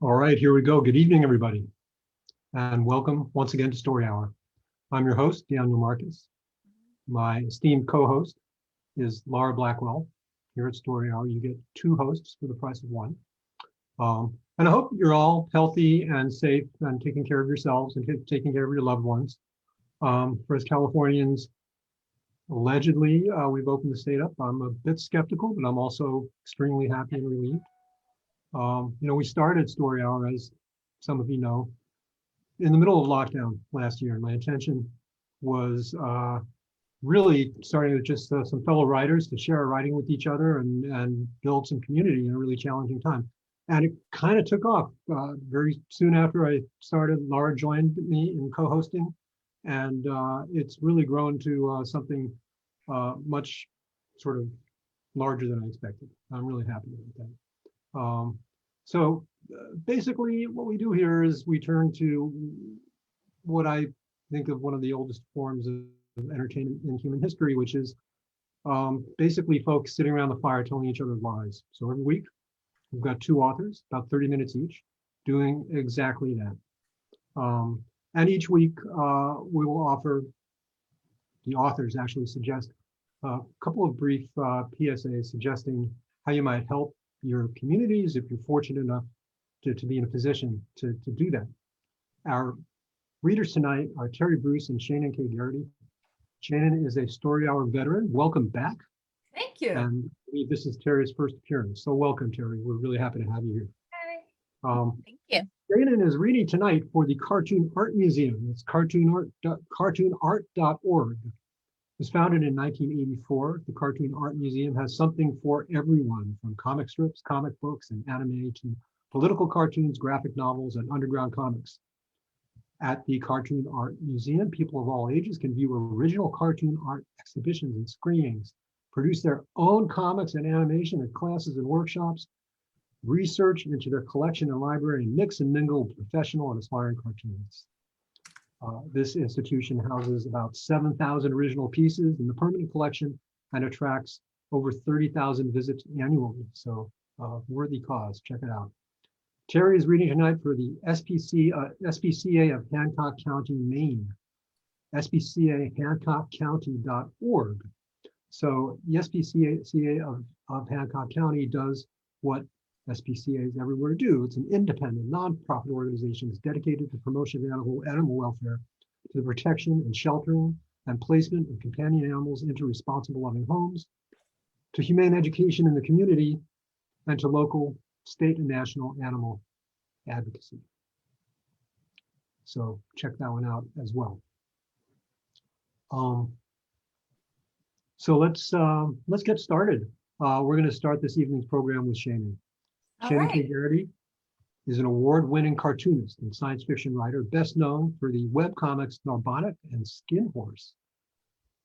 All right, here we go. Good evening, everybody, and welcome once again to Story Hour. I'm your host, Daniel Marcus. My esteemed co-host is Laura Blackwell. Here at Story Hour, you get two hosts for the price of one. And I hope you're all healthy and safe and taking care of yourselves and taking care of your loved ones. For us Californians, allegedly, we've opened the state up. I'm a bit skeptical, but I'm also extremely happy and relieved. We started Story Hour, as some of you know, in the middle of lockdown last year. And my intention was really starting with just some fellow writers to share our writing with each other and build some community in a really challenging time. And it kind of took off. Very soon after I started, Laura joined me in co-hosting, and it's really grown to something much sort of larger than I expected. I'm really happy with that. So basically what we do here is we turn to what I think of one of the oldest forms of entertainment in human history, which is basically folks sitting around the fire telling each other lies. So every week we've got two authors, about 30 minutes each, doing exactly that. And each week we will offer, the authors actually suggest a couple of brief PSAs suggesting how you might help your communities if you're fortunate enough to be in a position to do that. Our readers tonight are Terri Bruce and Shaenon K. Garrity. Shaenon is a Story Hour veteran. Welcome back. Thank you. And this is Terri's first appearance. So welcome, Terri. We're really happy to have you here. Hi. Thank you. Shaenon is reading tonight for the Cartoon Art Museum. It's cartoonart.org. It was founded in 1984. The Cartoon Art Museum has something for everyone, from comic strips, comic books, and anime to political cartoons, graphic novels, and underground comics. At the Cartoon Art Museum, people of all ages can view original cartoon art exhibitions and screenings, produce their own comics and animation at classes and workshops, research into their collection and library, and mix and mingle professional and aspiring cartoonists. This institution houses about 7,000 original pieces in the permanent collection and attracts over 30,000 visits annually. So worthy cause, check it out. Terri is reading tonight for the SPCA of Hancock County, Maine, spcahancockcounty.org. So the SPCA of Hancock County does what SPCAs everywhere do. It's an independent, nonprofit organization that's dedicated to promotion of animal welfare, to the protection and sheltering and placement of companion animals into responsible, loving homes, to humane education in the community, and to local, state, and national animal advocacy. So check that one out as well. So let's get started. We're going to start this evening's program with Shaenon. Shaenon K. Garrity is an award-winning cartoonist and science fiction writer, best known for the webcomics Narbonic and Skin Horse.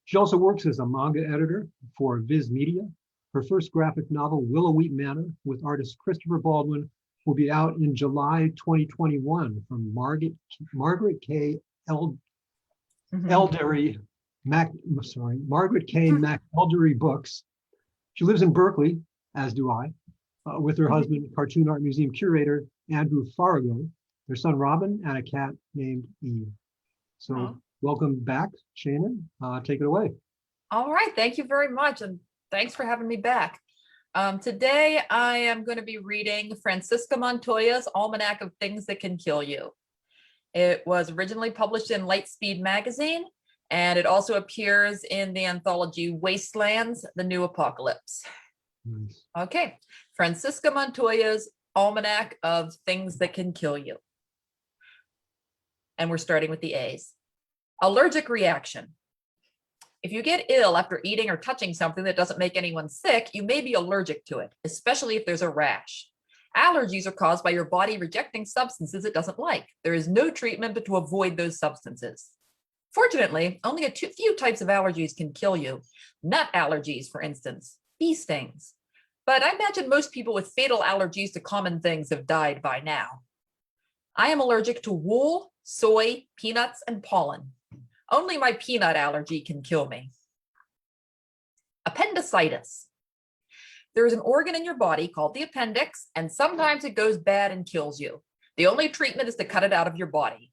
She also works as a manga editor for Viz Media. Her first graphic novel, Willowwheat Manor, with artist Christopher Baldwin, will be out in July 2021 from Margaret K. Eldery McElderry Books. She lives in Berkeley, as do I, with her husband, Cartoon Art Museum curator Andrew Farago, their son Robin, and a cat named Eve. So welcome back, Shaenon. Take it away. All right, thank you very much, and thanks for having me back. Today I am going to be reading Francisca Montoya's Almanac of Things That Can Kill You. It was originally published in Lightspeed magazine, and it also appears in the anthology Wastelands, The New Apocalypse. Nice. Okay, Francisca Montoya's Almanac of Things That Can Kill You. And we're starting with the A's. Allergic reaction. If you get ill after eating or touching something that doesn't make anyone sick, you may be allergic to it, especially if there's a rash. Allergies are caused by your body rejecting substances it doesn't like. There is no treatment but to avoid those substances. Fortunately, only a few types of allergies can kill you. Nut allergies, for instance, bee stings. But I imagine most people with fatal allergies to common things have died by now. I am allergic to wool, soy, peanuts, and pollen. Only my peanut allergy can kill me. Appendicitis. There is an organ in your body called the appendix, and sometimes it goes bad and kills you. The only treatment is to cut it out of your body.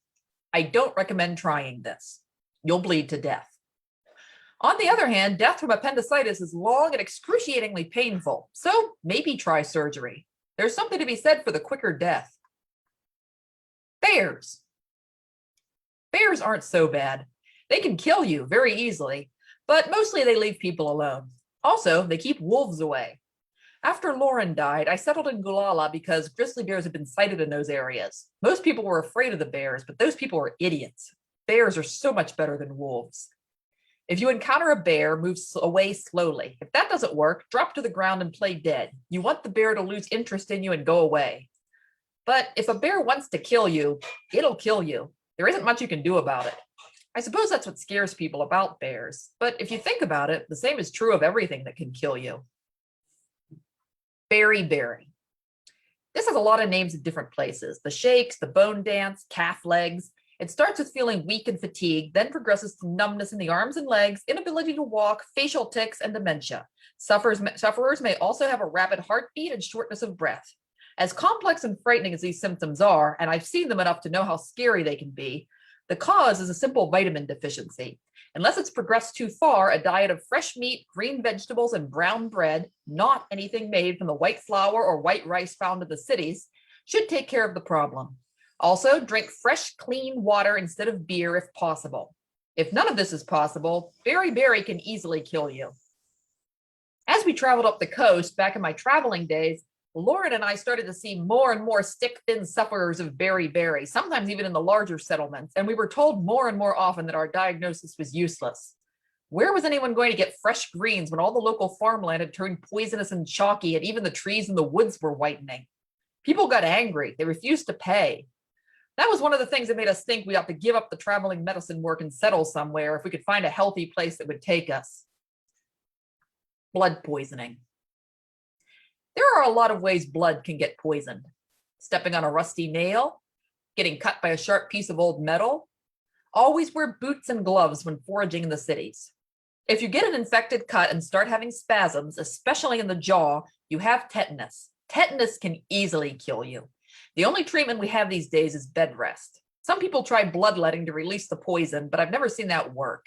I don't recommend trying this. You'll bleed to death. On the other hand, death from appendicitis is long and excruciatingly painful, so maybe try surgery. There's something to be said for the quicker death. Bears. Bears aren't so bad. They can kill you very easily, but mostly they leave people alone. Also, they keep wolves away. After Lauren died, I settled in Gulala because grizzly bears had been sighted in those areas. Most people were afraid of the bears, but those people were idiots. Bears are so much better than wolves. If you encounter a bear, move away slowly. If that doesn't work, drop to the ground and play dead. You want the bear to lose interest in you and go away. But if a bear wants to kill you, it'll kill you. There isn't much you can do about it. I suppose that's what scares people about bears. But if you think about it, the same is true of everything that can kill you. Berry. This has a lot of names in different places. The shakes, the bone dance, calf legs. It starts with feeling weak and fatigued, then progresses to numbness in the arms and legs, inability to walk, facial tics, and dementia. Sufferers may also have a rapid heartbeat and shortness of breath. As complex and frightening as these symptoms are, and I've seen them enough to know how scary they can be, the cause is a simple vitamin deficiency. Unless it's progressed too far, a diet of fresh meat, green vegetables, and brown bread, not anything made from the white flour or white rice found in the cities, should take care of the problem. Also, drink fresh, clean water instead of beer if possible. If none of this is possible, berry can easily kill you. As we traveled up the coast back in my traveling days, Lauren and I started to see more and more stick-thin sufferers of berry, sometimes even in the larger settlements, and we were told more and more often that our diagnosis was useless. Where was anyone going to get fresh greens when all the local farmland had turned poisonous and chalky and even the trees in the woods were whitening? People got angry. They refused to pay. That was one of the things that made us think we ought to give up the traveling medicine work and settle somewhere if we could find a healthy place that would take us. Blood poisoning. There are a lot of ways blood can get poisoned. Stepping on a rusty nail, getting cut by a sharp piece of old metal. Always wear boots and gloves when foraging in the cities. If you get an infected cut and start having spasms, especially in the jaw, you have tetanus. Tetanus can easily kill you. The only treatment we have these days is bed rest. Some people try bloodletting to release the poison, but I've never seen that work.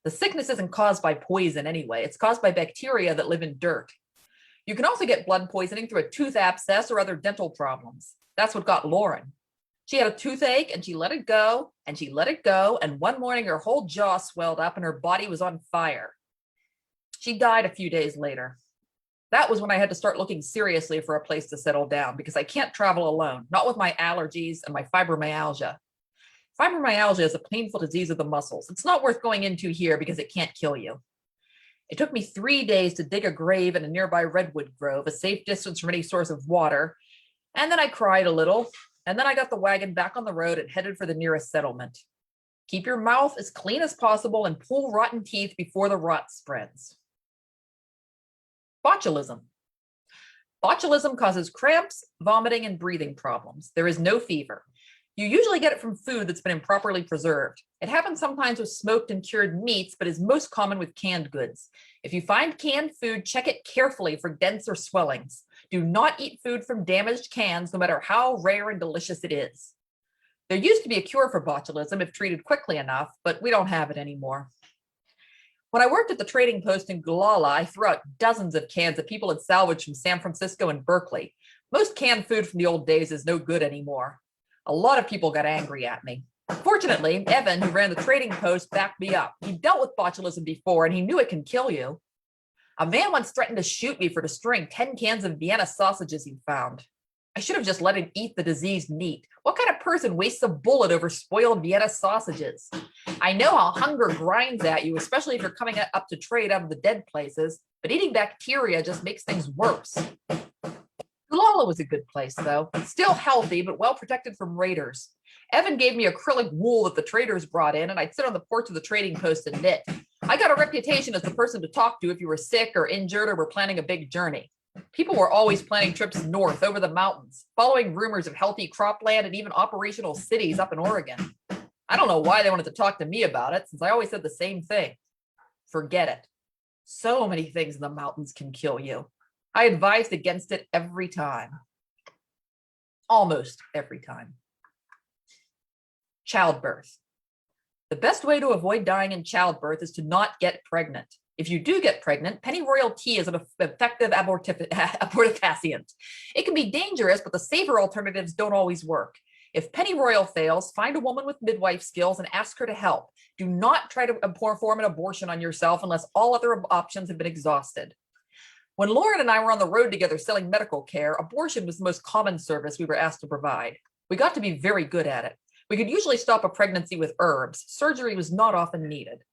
The sickness isn't caused by poison anyway. It's caused by bacteria that live in dirt. You can also get blood poisoning through a tooth abscess or other dental problems. That's what got Lauren. She had a toothache and she let it go and she let it go. And one morning her whole jaw swelled up and her body was on fire. She died a few days later. That was when I had to start looking seriously for a place to settle down because I can't travel alone, not with my allergies and my fibromyalgia. Fibromyalgia is a painful disease of the muscles. It's not worth going into here because it can't kill you. It took me 3 days to dig a grave in a nearby redwood grove, a safe distance from any source of water. And then I cried a little, and then I got the wagon back on the road and headed for the nearest settlement. Keep your mouth as clean as possible and pull rotten teeth before the rot spreads. Botulism. Botulism causes cramps, vomiting, and breathing problems. There is no fever. You usually get it from food that's been improperly preserved. It happens sometimes with smoked and cured meats, but is most common with canned goods. If you find canned food, check it carefully for dents or swellings. Do not eat food from damaged cans, no matter how rare and delicious it is. There used to be a cure for botulism if treated quickly enough, but we don't have it anymore. When I worked at the trading post in Gulala, I threw out dozens of cans that people had salvaged from San Francisco and Berkeley. Most canned food from the old days is no good anymore. A lot of people got angry at me. Fortunately, Evan, who ran the trading post, backed me up. He dealt with botulism before, and he knew it can kill you. A man once threatened to shoot me for destroying 10 cans of Vienna sausages he'd found. I should have just let him eat the diseased meat. What kind of person wastes a bullet over spoiled Vienna sausages? I know how hunger grinds at you, especially if you're coming up to trade out of the dead places, but eating bacteria just makes things worse. Gulala was a good place, though. Still healthy, but well protected from raiders. Evan gave me acrylic wool that the traders brought in, and I'd sit on the porch of the trading post and knit. I got a reputation as the person to talk to if you were sick or injured or were planning a big journey. People were always planning trips north over the mountains, following rumors of healthy cropland and even operational cities up in Oregon. I don't know why they wanted to talk to me about it, since I always said the same thing. Forget it. So many things in the mountains can kill you. I advised against it every time. Almost every time. Childbirth. The best way to avoid dying in childbirth is to not get pregnant. If you do get pregnant, pennyroyal tea is an effective abortifacient. It can be dangerous, but the safer alternatives don't always work. If pennyroyal fails, find a woman with midwife skills and ask her to help. Do not try to perform an abortion on yourself unless all other options have been exhausted. When Lauren and I were on the road together selling medical care, abortion was the most common service we were asked to provide. We got to be very good at it. We could usually stop a pregnancy with herbs. Surgery was not often needed.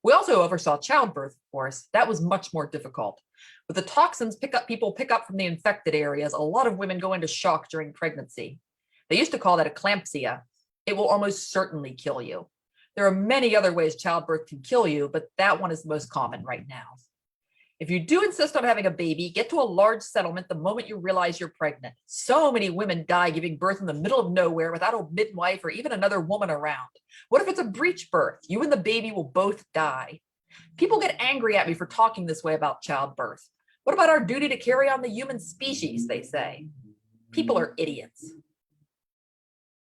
We also oversaw childbirth, of course. That was much more difficult. With the toxins people pick up from the infected areas, a lot of women go into shock during pregnancy. They used to call that eclampsia. It will almost certainly kill you. There are many other ways childbirth can kill you, but that one is the most common right now. If you do insist on having a baby, get to a large settlement the moment you realize you're pregnant. So many women die giving birth in the middle of nowhere without a midwife or even another woman around. What if it's a breech birth? You and the baby will both die. People get angry at me for talking this way about childbirth. What about our duty to carry on the human species, they say. People are idiots.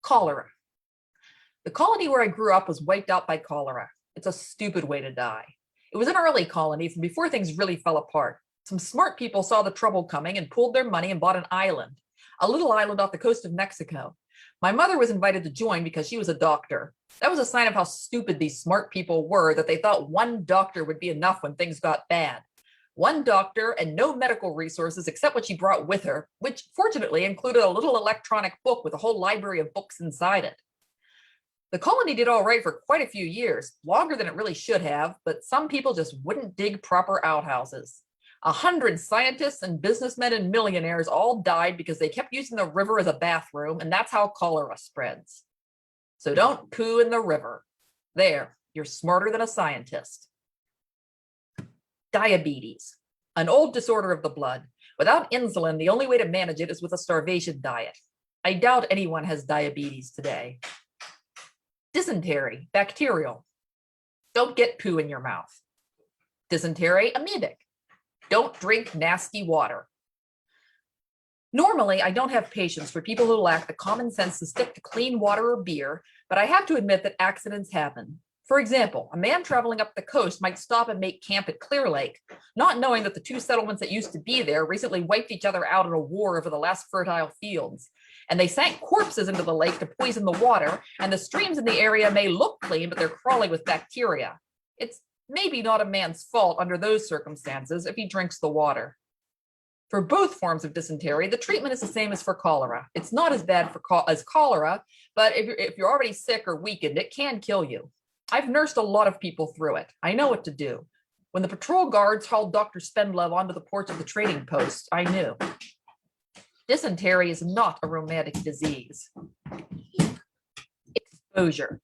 Cholera. The colony where I grew up was wiped out by cholera. It's a stupid way to die. It was an early colony from before things really fell apart. Some smart people saw the trouble coming and pooled their money and bought an island, a little island off the coast of Mexico. My mother was invited to join because she was a doctor. That was a sign of how stupid these smart people were, that they thought one doctor would be enough when things got bad. One doctor and no medical resources except what she brought with her, which fortunately included a little electronic book with a whole library of books inside it. The colony did all right for quite a few years, longer than it really should have, but some people just wouldn't dig proper outhouses. 100 scientists and businessmen and millionaires all died because they kept using the river as a bathroom, and that's how cholera spreads. So don't poo in the river. There, you're smarter than a scientist. Diabetes, an old disorder of the blood. Without insulin, the only way to manage it is with a starvation diet. I doubt anyone has diabetes today. Dysentery, bacterial. Don't get poo in your mouth. Dysentery, amoebic. Don't drink nasty water. Normally, I don't have patience for people who lack the common sense to stick to clean water or beer, but I have to admit that accidents happen. For example, a man traveling up the coast might stop and make camp at Clear Lake, not knowing that the two settlements that used to be there recently wiped each other out in a war over the last fertile fields. And they sank corpses into the lake to poison the water, and the streams in the area may look clean, but they're crawling with bacteria. It's maybe not a man's fault under those circumstances if he drinks the water. For both forms of dysentery, the treatment is the same as for cholera. It's not as bad as cholera, but if you're already sick or weakened, it can kill you. I've nursed a lot of people through it. I know what to do. When the patrol guards hauled Dr. Spendlove onto the porch of the trading post, I knew. Dysentery is not a rheumatic disease. Exposure.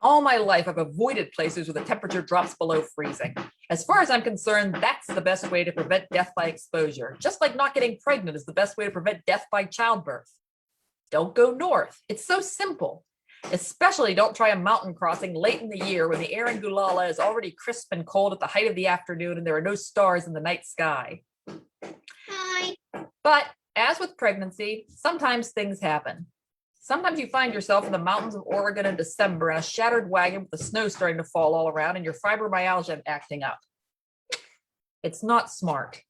All my life, I've avoided places where the temperature drops below freezing. As far as I'm concerned, that's the best way to prevent death by exposure. Just like not getting pregnant is the best way to prevent death by childbirth. Don't go north. It's so simple. Especially don't try a mountain crossing late in the year when the air in Gulala is already crisp and cold at the height of the afternoon and there are no stars in the night sky. Hi. But as with pregnancy, sometimes things happen. Sometimes you find yourself in the mountains of Oregon in December in a shattered wagon with the snow starting to fall all around and your fibromyalgia acting up. It's not smart.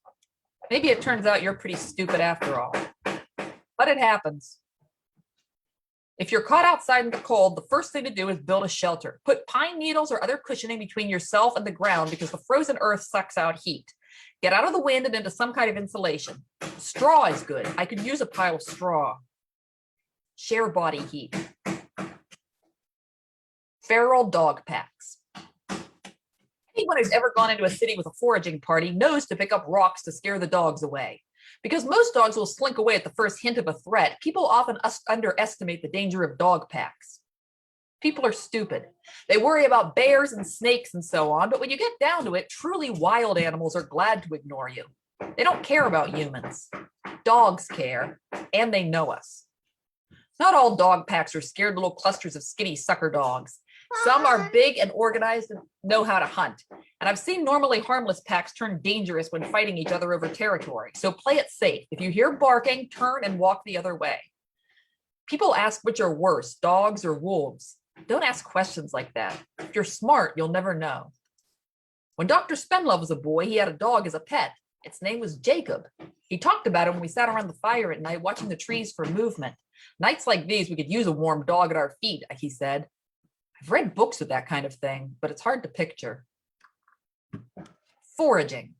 Maybe it turns out you're pretty stupid after all. But it happens. If you're caught outside in the cold, the first thing to do is build a shelter. Put pine needles or other cushioning between yourself and the ground because the frozen earth sucks out heat. Get out of the wind and into some kind of insulation. Straw is good. I could use a pile of straw. Share body heat. Feral dog packs. Anyone who's ever gone into a city with a foraging party knows to pick up rocks to scare the dogs away. Because most dogs will slink away at the first hint of a threat, people often underestimate the danger of dog packs. People are stupid. They worry about bears and snakes and so on, but when you get down to it, truly wild animals are glad to ignore you. They don't care about humans. Dogs care, and they know us. Not all dog packs are scared little clusters of skinny sucker dogs. Some are big and organized and know how to hunt. And I've seen normally harmless packs turn dangerous when fighting each other over territory. So play it safe. If you hear barking, turn and walk the other way. People ask which are worse, dogs or wolves. Don't ask questions like that. If you're smart, you'll never know. When Dr. Spenlove was a boy, he had a dog as a pet. Its name was Jacob. He talked about it when we sat around the fire at night watching the trees for movement. Nights like these, we could use a warm dog at our feet, he said. I've read books with that kind of thing, but it's hard to picture. Foraging.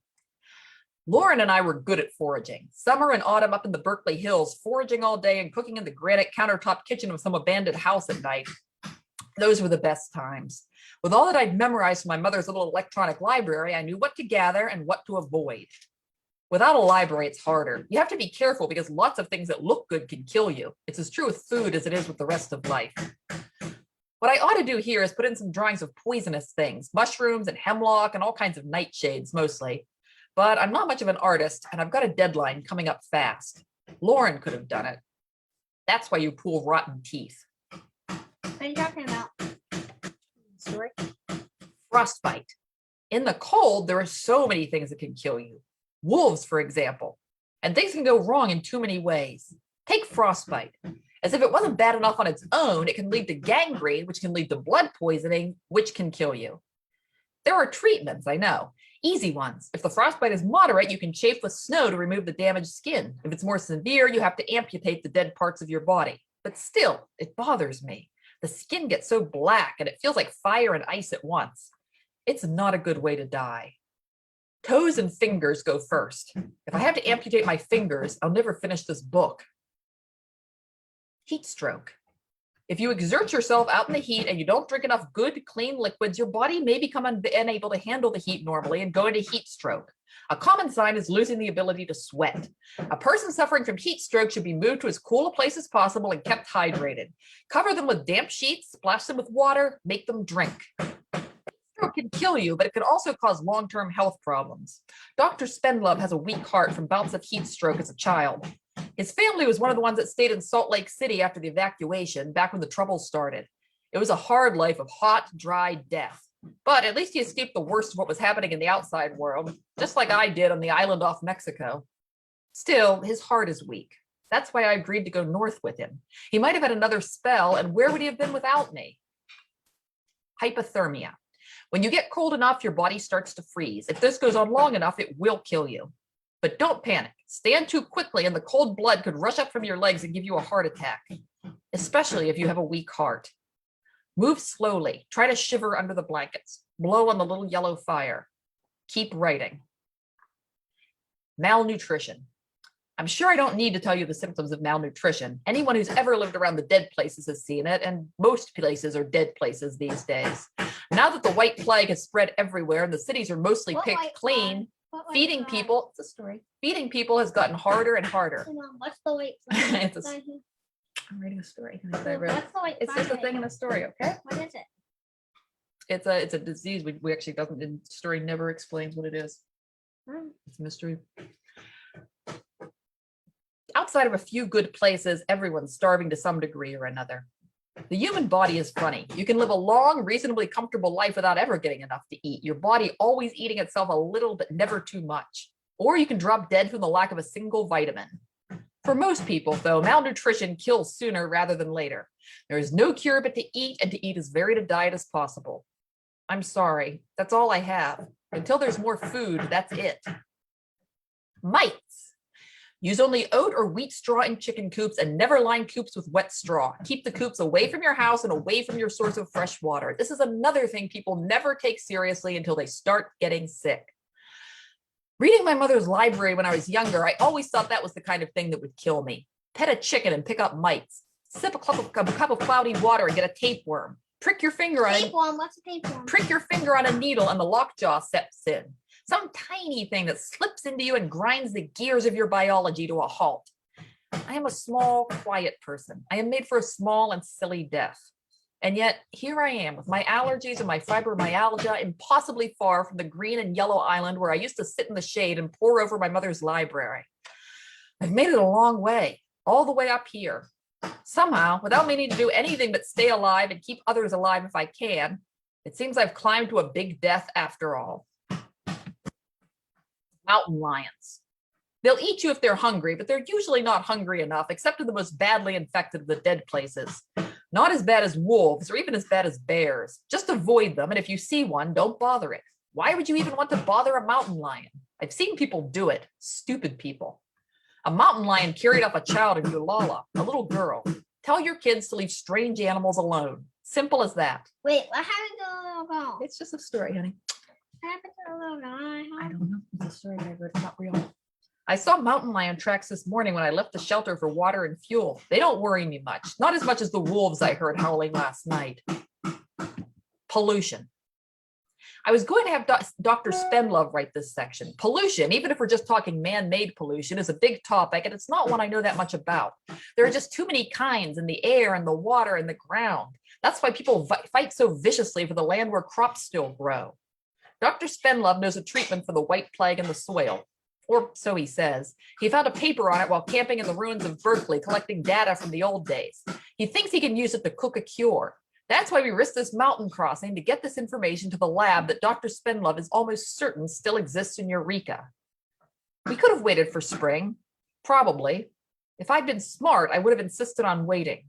Lauren and I were good at foraging. Summer and autumn up in the Berkeley Hills, foraging all day and cooking in the granite countertop kitchen of some abandoned house at night. Those were the best times. With all that I'd memorized from my mother's little electronic library, I knew what to gather and what to avoid. Without a library, it's harder. You have to be careful because lots of things that look good can kill you. It's as true with food as it is with the rest of life. What I ought to do here is put in some drawings of poisonous things, mushrooms and hemlock and all kinds of nightshades mostly. But I'm not much of an artist and I've got a deadline coming up fast. Lauren could have done it. That's why you pull rotten teeth. What are you talking about? Story? Frostbite. In the cold, there are so many things that can kill you. Wolves, for example. And things can go wrong in too many ways. Take frostbite. As if it wasn't bad enough on its own, it can lead to gangrene, which can lead to blood poisoning, which can kill you. There are treatments, I know. Easy ones. If the frostbite is moderate, you can chafe with snow to remove the damaged skin. If it's more severe, you have to amputate the dead parts of your body. But still, it bothers me. The skin gets so black and it feels like fire and ice at once. It's not a good way to die. Toes and fingers go first. If I have to amputate my fingers, I'll never finish this book. Heat stroke. If you exert yourself out in the heat and you don't drink enough good, clean liquids, your body may become unable to handle the heat normally and go into heat stroke. A common sign is losing the ability to sweat. A person suffering from heat stroke should be moved to as cool a place as possible and kept hydrated. Cover them with damp sheets, splash them with water, make them drink. Stroke can kill you, but it can also cause long-term health problems. Dr. Spenlove has a weak heart from bouts of heat stroke as a child. His family was one of the ones that stayed in Salt Lake City after the evacuation, back when the troubles started. It was a hard life of hot, dry death. But at least he escaped the worst of what was happening in the outside world, just like I did on the island off Mexico. Still, his heart is weak. That's why I agreed to go north with him. He might have had another spell, and where would he have been without me? Hypothermia. When you get cold enough, your body starts to freeze. If this goes on long enough, it will kill you. But don't panic. Stand too quickly and the cold blood could rush up from your legs and give you a heart attack, especially if you have a weak heart. Move slowly. Try to shiver under the blankets. Blow on the little yellow fire. Keep writing. Malnutrition. I'm sure I don't need to tell you the symptoms of malnutrition. Anyone who's ever lived around the dead places has seen it, and most places are dead places these days. Now that the white plague has spread everywhere and the cities are mostly picked clean, feeding people, it's a story. Feeding people has gotten harder and harder. What's the white flag? I'm reading a story. What's the white It's just a thing in a story, okay? What is it? It's a disease. We actually doesn't. The story never explains what it is. It's a mystery. Outside of a few good places, everyone's starving to some degree or another. The human body is funny. You can live a long, reasonably comfortable life without ever getting enough to eat. Your body always eating itself a little, but never too much. Or you can drop dead from the lack of a single vitamin. For most people, though, malnutrition kills sooner rather than later. There is no cure but to eat, and to eat as varied a diet as possible. I'm sorry, that's all I have. Until there's more food, that's it. Mites. Use only oat or wheat straw in chicken coops and never line coops with wet straw. Keep the coops away from your house and away from your source of fresh water. This is another thing people never take seriously until they start getting sick. Reading my mother's library when I was younger, I always thought that was the kind of thing that would kill me. Pet a chicken and pick up mites. Sip a cup of cloudy water and get a tapeworm. Prick your finger on Tapeworm. What's a tapeworm? Prick your finger on a needle and the lockjaw steps in. Some tiny thing that slips into you and grinds the gears of your biology to a halt. I am a small, quiet person. I am made for a small and silly death. And yet, here I am with my allergies and my fibromyalgia impossibly far from the green and yellow island where I used to sit in the shade and pore over my mother's library. I've made it a long way, all the way up here. Somehow, without meaning to do anything but stay alive and keep others alive if I can, it seems I've climbed to a big death after all. Mountain lions. They'll eat you if they're hungry, but they're usually not hungry enough, except in the most badly infected of the dead places. Not as bad as wolves or even as bad as bears. Just avoid them, and if you see one, don't bother it. Why would you even want to bother a mountain lion? I've seen people do it. Stupid people. A mountain lion carried off a child in Ulala, a little girl. Tell your kids to leave strange animals alone. Simple as that. Wait, what happened to the little girl? It's just a story, honey. What happened to the little girl? I don't know. It's a story I read. It's not real. I saw mountain lion tracks this morning when I left the shelter for water and fuel. They don't worry me much. Not as much as the wolves I heard howling last night. Pollution. I was going to have Dr. Spenlove write this section. Pollution, even if we're just talking man-made pollution, is a big topic, and it's not one I know that much about. There are just too many kinds in the air and the water and the ground. That's why people fight so viciously for the land where crops still grow. Dr. Spenlove knows a treatment for the white plague in the soil. Or so he says. He found a paper on it while camping in the ruins of Berkeley, collecting data from the old days. He thinks he can use it to cook a cure. That's why we risked this mountain crossing to get this information to the lab that Dr. Spenlove is almost certain still exists in Eureka. We could have waited for spring, probably. If I'd been smart, I would have insisted on waiting.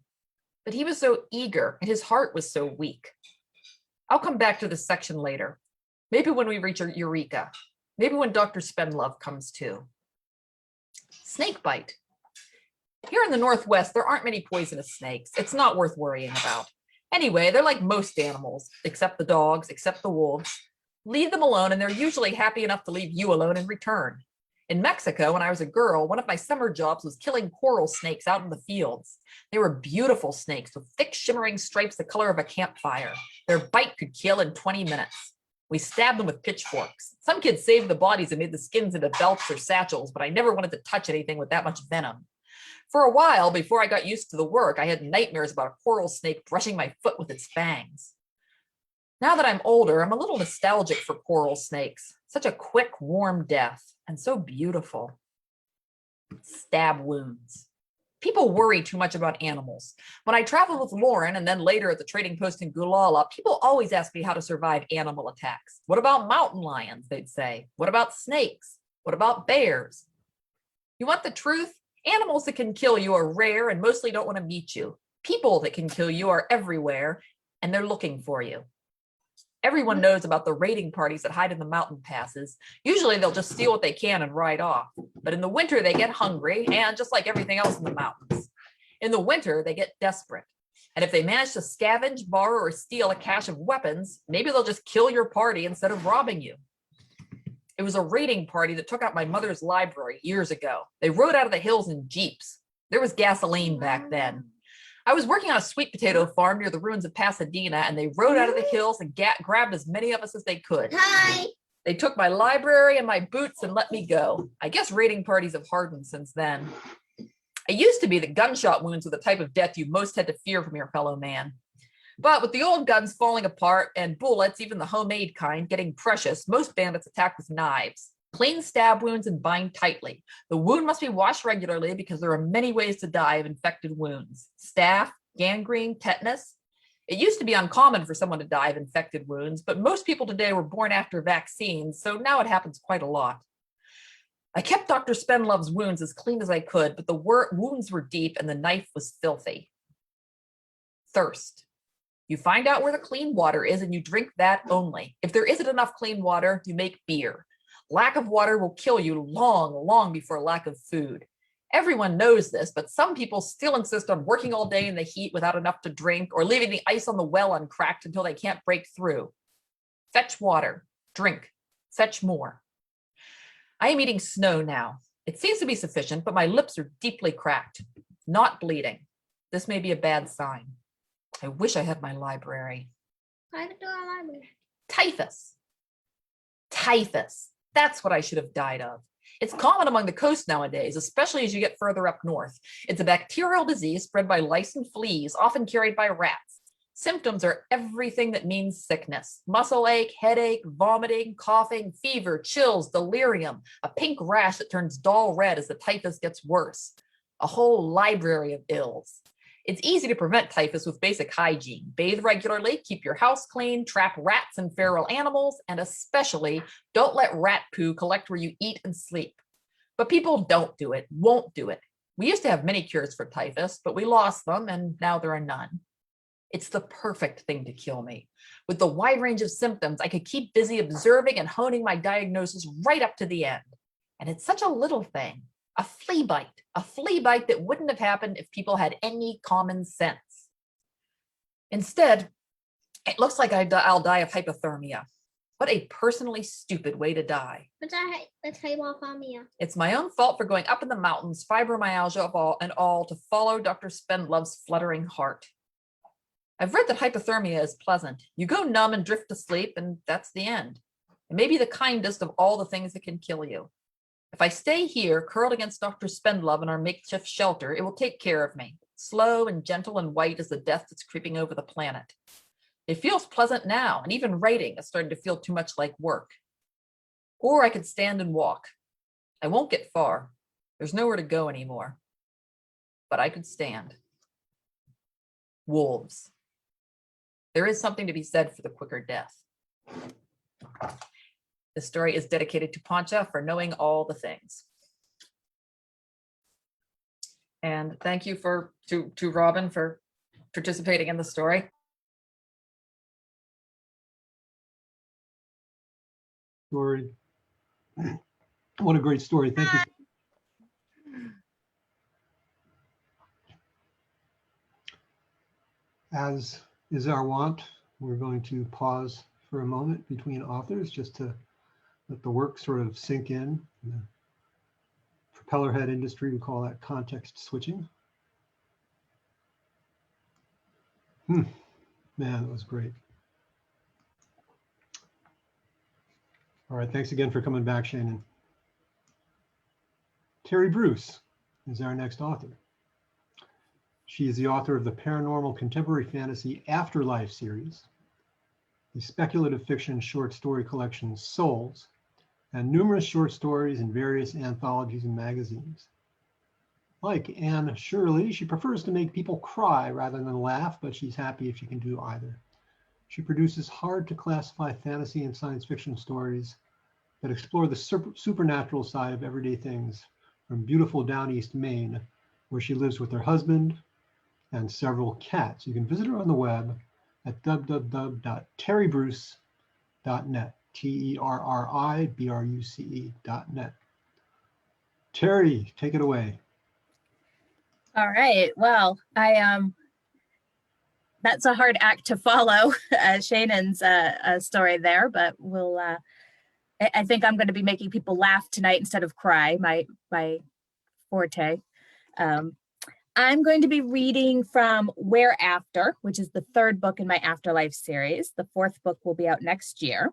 But he was so eager and his heart was so weak. I'll come back to this section later. Maybe when we reach Eureka. Maybe when Dr. Spenlove comes too. Snake bite. Here in the Northwest, there aren't many poisonous snakes. It's not worth worrying about. Anyway, they're like most animals, except the dogs, except the wolves. Leave them alone, and they're usually happy enough to leave you alone in return. In Mexico, when I was a girl, one of my summer jobs was killing coral snakes out in the fields. They were beautiful snakes with thick, shimmering stripes the color of a campfire. Their bite could kill in 20 minutes. We stabbed them with pitchforks. Some kids saved the bodies and made the skins into belts or satchels, but I never wanted to touch anything with that much venom. For a while, before I got used to the work, I had nightmares about a coral snake brushing my foot with its fangs. Now that I'm older, I'm a little nostalgic for coral snakes. Such a quick, warm death, and so beautiful. Stab wounds. People worry too much about animals. When I traveled with Lauren and then later at the trading post in Gulala, people always ask me how to survive animal attacks. What about mountain lions, they'd say. What about snakes? What about bears? You want the truth? Animals that can kill you are rare and mostly don't want to meet you. People that can kill you are everywhere, and they're looking for you. Everyone knows about the raiding parties that hide in the mountain passes. Usually they'll just steal what they can and ride off. But in the winter, they get hungry, and just like everything else in the mountains. In the winter, they get desperate. And if they manage to scavenge, borrow, or steal a cache of weapons, maybe they'll just kill your party instead of robbing you. It was a raiding party that took out my mother's library years ago. They rode out of the hills in jeeps. There was gasoline back then. I was working on a sweet potato farm near the ruins of Pasadena, and they rode out of the hills and grabbed as many of us as they could. Hi. They took my library and my boots and let me go. I guess raiding parties have hardened since then. It used to be that gunshot wounds were the type of death you most had to fear from your fellow man. But with the old guns falling apart and bullets, even the homemade kind, getting precious, most bandits attack with knives. Clean stab wounds and bind tightly. The wound must be washed regularly because there are many ways to die of infected wounds. Staph, gangrene, tetanus. It used to be uncommon for someone to die of infected wounds, but most people today were born after vaccines, so now it happens quite a lot. I kept Dr. Spenlove's wounds as clean as I could, but the wounds were deep and the knife was filthy. Thirst. You find out where the clean water is and you drink that only. If there isn't enough clean water, you make beer. Lack of water will kill you long, long before lack of food. Everyone knows this, but some people still insist on working all day in the heat without enough to drink or leaving the ice on the well uncracked until they can't break through. Fetch water, drink, fetch more. I am eating snow now. It seems to be sufficient, but my lips are deeply cracked, not bleeding. This may be a bad sign. I wish I had my library. Why did you do a library? Typhus. Typhus. That's what I should have died of. It's common among the coast nowadays, especially as you get further up north. It's a bacterial disease spread by lice and fleas, often carried by rats. Symptoms are everything that means sickness. Muscle ache, headache, vomiting, coughing, fever, chills, delirium, a pink rash that turns dull red as the typhus gets worse. A whole library of ills. It's easy to prevent typhus with basic hygiene. Bathe regularly, keep your house clean, trap rats and feral animals, and especially don't let rat poo collect where you eat and sleep. But people don't do it, won't do it. We used to have many cures for typhus, but we lost them and now there are none. It's the perfect thing to kill me. With the wide range of symptoms, I could keep busy observing and honing my diagnosis right up to the end. And it's such a little thing, a flea bite that wouldn't have happened if people had any common sense. Instead, it looks like I'll die of hypothermia. What a personally stupid way to die. But I hate the hypothermia. It's my own fault for going up in the mountains, fibromyalgia and all, to follow Dr. Spendlove's fluttering heart. I've read that hypothermia is pleasant. You go numb and drift to sleep, and that's the end. It may be the kindest of all the things that can kill you. If I stay here, curled against Dr. Spendlove in our makeshift shelter, it will take care of me, slow and gentle and white as the death that's creeping over the planet. It feels pleasant now, and even writing is starting to feel too much like work. Or I could stand and walk. I won't get far. There's nowhere to go anymore. But I could stand. Wolves. There is something to be said for the quicker death. This story is dedicated to Pancha for knowing all the things. And thank you to Robin for participating in the story. Story. What a great story. Thank you. As is our wont, we're going to pause for a moment between authors just to let the work sort of sink in. In the propeller head industry, we call that context switching. Man, that was great. All right, thanks again for coming back, Shaenon. Terri Bruce is our next author. She is the author of the paranormal contemporary fantasy Afterlife series, the speculative fiction short story collection Souls, and numerous short stories in various anthologies and magazines. Like Anne Shirley, she prefers to make people cry rather than laugh, but she's happy if she can do either. She produces hard to classify fantasy and science fiction stories that explore the supernatural side of everyday things, from beautiful down east Maine, where she lives with her husband and several cats. You can visit her on the web at www.terribruce.net, TERRIBRUCE.net. Terri, take it away. All right. Well, that's a hard act to follow, Shaenon's story there, but we'll. I think I'm going to be making people laugh tonight instead of cry. My forte. I'm going to be reading from Where After, which is the third book in my Afterlife series. The fourth book will be out next year.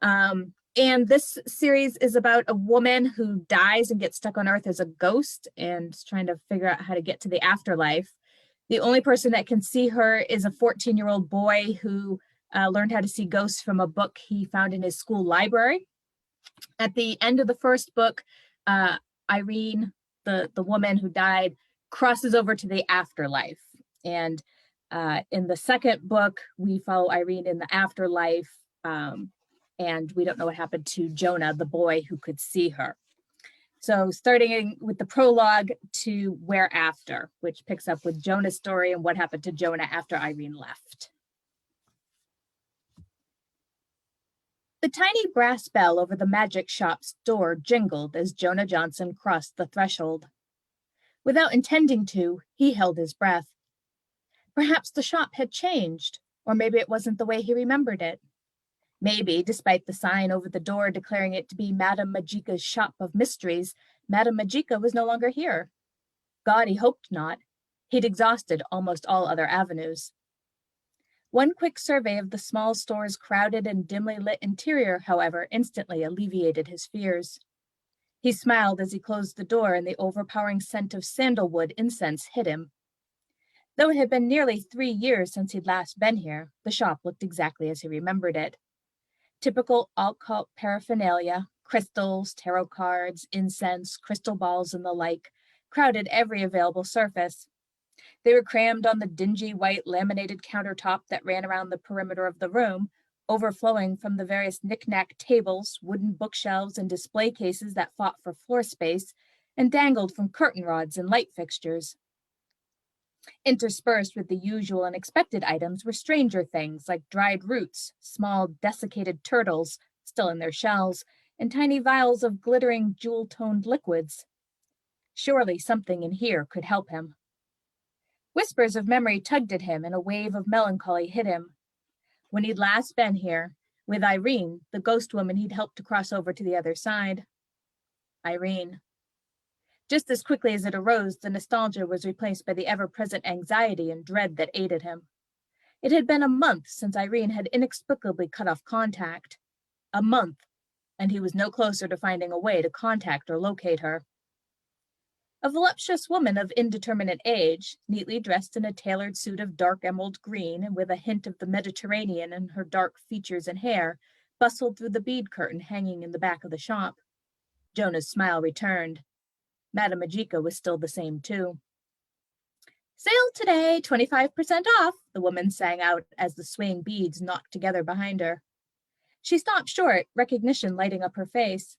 And this series is about a woman who dies and gets stuck on Earth as a ghost and is trying to figure out how to get to the afterlife. The only person that can see her is a 14-year-old boy who learned how to see ghosts from a book he found in his school library. At the end of the first book, Irene, the woman who died, crosses over to the afterlife. And in the second book, we follow Irene in the afterlife. And we don't know what happened to Jonah, the boy who could see her. So starting with the prologue to Where After, which picks up with Jonah's story and what happened to Jonah after Irene left. The tiny brass bell over the magic shop's door jingled as Jonah Johnson crossed the threshold. Without intending to, he held his breath. Perhaps the shop had changed, or maybe it wasn't the way he remembered it. Maybe, despite the sign over the door declaring it to be Madame Majika's shop of mysteries, Madame Majika was no longer here. God, he hoped not. He'd exhausted almost all other avenues. One quick survey of the small store's crowded and dimly lit interior, however, instantly alleviated his fears. He smiled as he closed the door, and the overpowering scent of sandalwood incense hit him. Though it had been nearly 3 years since he'd last been here, the shop looked exactly as he remembered it. Typical occult paraphernalia, crystals, tarot cards, incense, crystal balls, and the like, crowded every available surface. They were crammed on the dingy white laminated countertop that ran around the perimeter of the room, overflowing from the various knick-knack tables, wooden bookshelves, and display cases that fought for floor space and dangled from curtain rods and light fixtures. Interspersed with the usual and expected items were stranger things like dried roots, small desiccated turtles still in their shells, and tiny vials of glittering jewel-toned liquids. Surely something in here could help him. Whispers of memory tugged at him and a wave of melancholy hit him. When he'd last been here, with Irene, the ghost woman he'd helped to cross over to the other side. Irene. Just as quickly as it arose, the nostalgia was replaced by the ever-present anxiety and dread that aided him. It had been a month since Irene had inexplicably cut off contact. A month, and he was no closer to finding a way to contact or locate her. A voluptuous woman of indeterminate age, neatly dressed in a tailored suit of dark emerald green and with a hint of the Mediterranean in her dark features and hair, bustled through the bead curtain hanging in the back of the shop. Jonah's smile returned. Madame Magica was still the same, too. "Sale today, 25% off," the woman sang out as the swaying beads knocked together behind her. She stopped short, recognition lighting up her face.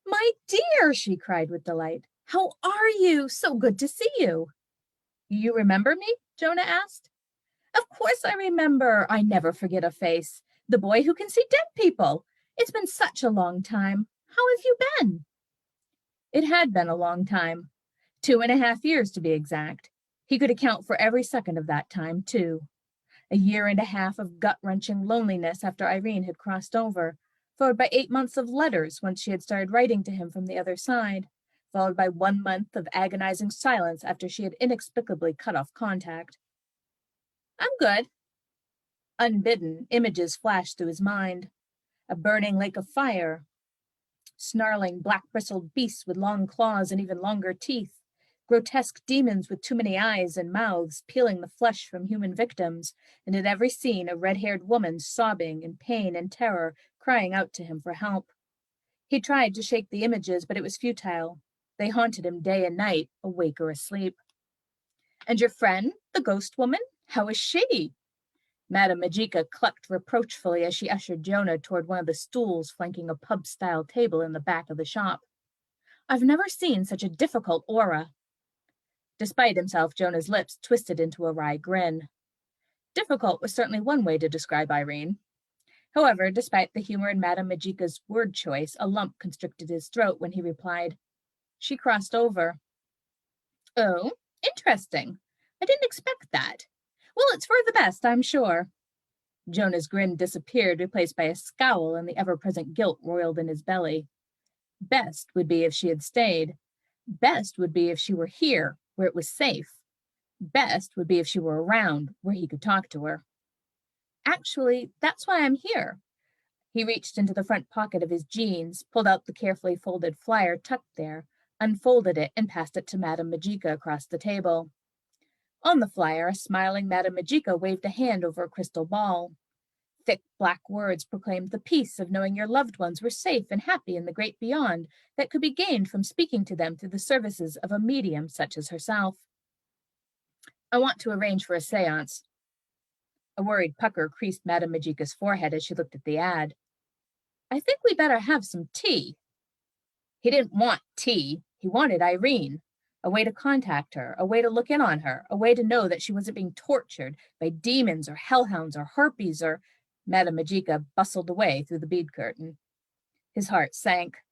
"My dear," she cried with delight. "How are you? So good to see you." "You remember me?" Jonah asked. "Of course I remember. I never forget a face. The boy who can see dead people. It's been such a long time. How have you been?" It had been a long time. 2.5 years to be exact. He could account for every second of that time, too. A 1.5 years of gut-wrenching loneliness after Irene had crossed over, followed by 8 months of letters once she had started writing to him from the other side, followed by 1 month of agonizing silence after she had inexplicably cut off contact. "I'm good." Unbidden, images flashed through his mind. A burning lake of fire, snarling black-bristled beasts with long claws and even longer teeth, grotesque demons with too many eyes and mouths peeling the flesh from human victims, and in every scene a red-haired woman sobbing in pain and terror, crying out to him for help. He tried to shake the images, but it was futile. They haunted him day and night, awake or asleep. "And your friend, the ghost woman, how is she?" Madame Magica clucked reproachfully as she ushered Jonah toward one of the stools flanking a pub-style table in the back of the shop. "I've never seen such a difficult aura." Despite himself, Jonah's lips twisted into a wry grin. Difficult was certainly one way to describe Irene. However, despite the humor in Madame Magica's word choice, a lump constricted his throat when he replied, "She crossed over." "Oh, interesting. I didn't expect that. Well, it's for the best, I'm sure." Jonah's grin disappeared, replaced by a scowl, and the ever-present guilt roiled in his belly. Best would be if she had stayed. Best would be if she were here, where it was safe. Best would be if she were around, where he could talk to her. "Actually, that's why I'm here." He reached into the front pocket of his jeans, pulled out the carefully folded flyer tucked there, unfolded it, and passed it to Madame Magica across the table. On the flyer, a smiling Madame Magica waved a hand over a crystal ball. Thick black words proclaimed the peace of knowing your loved ones were safe and happy in the great beyond that could be gained from speaking to them through the services of a medium such as herself. "I want to arrange for a seance." A worried pucker creased Madame Magica's forehead as she looked at the ad. "I think we better have some tea." He didn't want tea. He wanted Irene. A way to contact her, a way to look in on her, a way to know that she wasn't being tortured by demons or hellhounds or harpies or... Madame Magica bustled away through the bead curtain. His heart sank.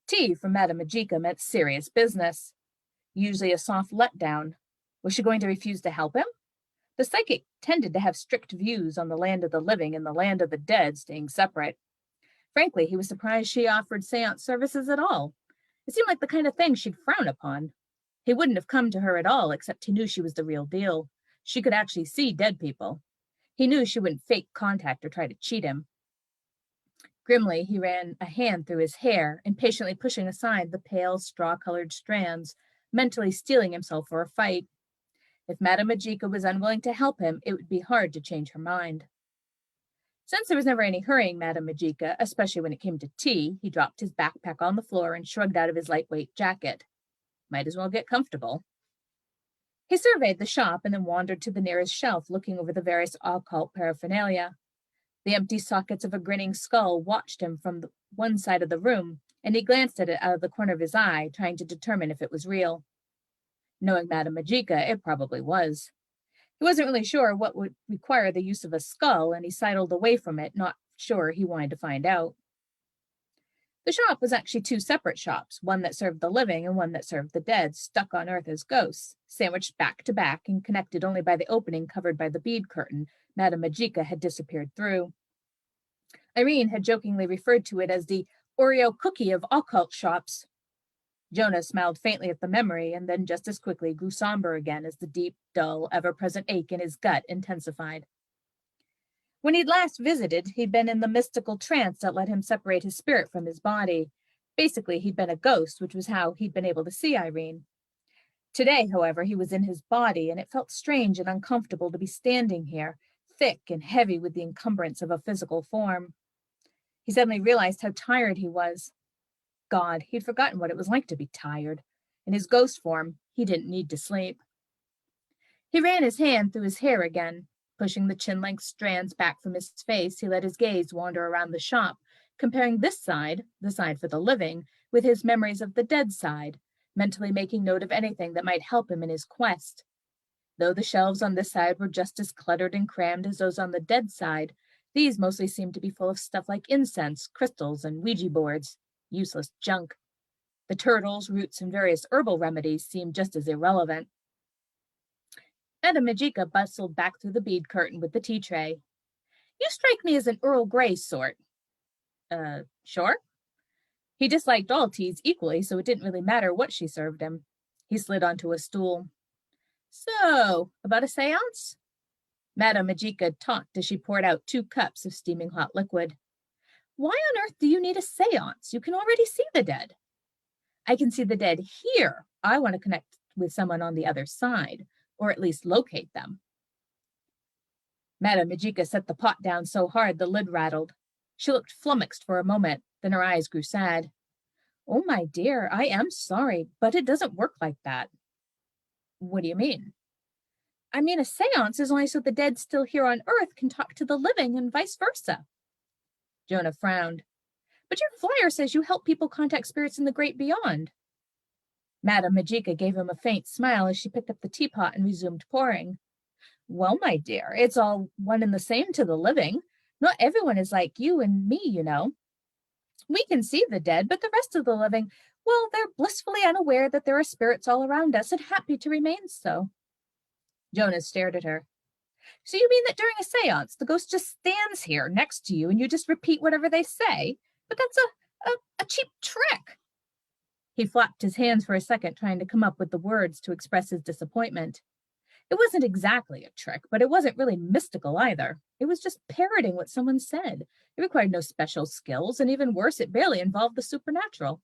Tea from Madame Magica meant serious business. Usually a soft letdown. Was she going to refuse to help him? The psychic tended to have strict views on the land of the living and the land of the dead staying separate. Frankly, he was surprised she offered seance services at all. It seemed like the kind of thing she'd frown upon. He wouldn't have come to her at all, except he knew she was the real deal. She could actually see dead people. He knew she wouldn't fake contact or try to cheat him. Grimly, he ran a hand through his hair, impatiently pushing aside the pale, straw-colored strands, mentally steeling himself for a fight. If Madame Magica was unwilling to help him, it would be hard to change her mind. Since there was never any hurrying Madame Magica, especially when it came to tea, he dropped his backpack on the floor and shrugged out of his lightweight jacket. Might as well get comfortable. He surveyed the shop and then wandered to the nearest shelf, looking over the various occult paraphernalia. The empty sockets of a grinning skull watched him from the one side of the room, and he glanced at it out of the corner of his eye, trying to determine if it was real. Knowing Madame Magica, it probably was. He wasn't really sure what would require the use of a skull, and he sidled away from it, not sure he wanted to find out. The shop was actually two separate shops, one that served the living and one that served the dead, stuck on Earth as ghosts, sandwiched back to back and connected only by the opening covered by the bead curtain Madame Magica had disappeared through. Irene had jokingly referred to it as the Oreo cookie of occult shops. Jonah smiled faintly at the memory and then just as quickly grew somber again as the deep, dull, ever-present ache in his gut intensified. When he'd last visited, he'd been in the mystical trance that let him separate his spirit from his body. Basically, he'd been a ghost, which was how he'd been able to see Irene. Today, however, he was in his body, and it felt strange and uncomfortable to be standing here, thick and heavy with the encumbrance of a physical form. He suddenly realized how tired he was. God, he'd forgotten what it was like to be tired. In his ghost form, he didn't need to sleep. He ran his hand through his hair again. Pushing the chin-length strands back from his face, he let his gaze wander around the shop, comparing this side, the side for the living, with his memories of the dead side, mentally making note of anything that might help him in his quest. Though the shelves on this side were just as cluttered and crammed as those on the dead side, these mostly seemed to be full of stuff like incense, crystals, and Ouija boards. Useless junk. The turtles, roots, and various herbal remedies seemed just as irrelevant. Madame Magica bustled back through the bead curtain with the tea tray. You strike me as an Earl Grey sort. Sure? He disliked all teas equally, so it didn't really matter what she served him. He slid onto a stool. So, about a seance? Madame Magica talked as she poured out 2 cups of steaming hot liquid. Why on earth do you need a seance? You can already see the dead. I can see the dead here. I want to connect with someone on the other side, or at least locate them. Madame Magica set the pot down so hard the lid rattled. She looked flummoxed for a moment, then her eyes grew sad. Oh, my dear, I am sorry, but it doesn't work like that. What do you mean? I mean, a seance is only so the dead still here on Earth can talk to the living and vice versa. Jonah frowned. But your flyer says you help people contact spirits in the great beyond. Madame Magica gave him a faint smile as she picked up the teapot and resumed pouring. Well, my dear, it's all one and the same to the living. Not everyone is like you and me, you know. We can see the dead, but the rest of the living, well, they're blissfully unaware that there are spirits all around us and happy to remain so. Jonah stared at her. So you mean that during a seance, the ghost just stands here next to you and you just repeat whatever they say? But that's a cheap trick. He flapped his hands for a second, trying to come up with the words to express his disappointment. It wasn't exactly a trick, but it wasn't really mystical either. It was just parroting what someone said. It required no special skills, and even worse, it barely involved the supernatural.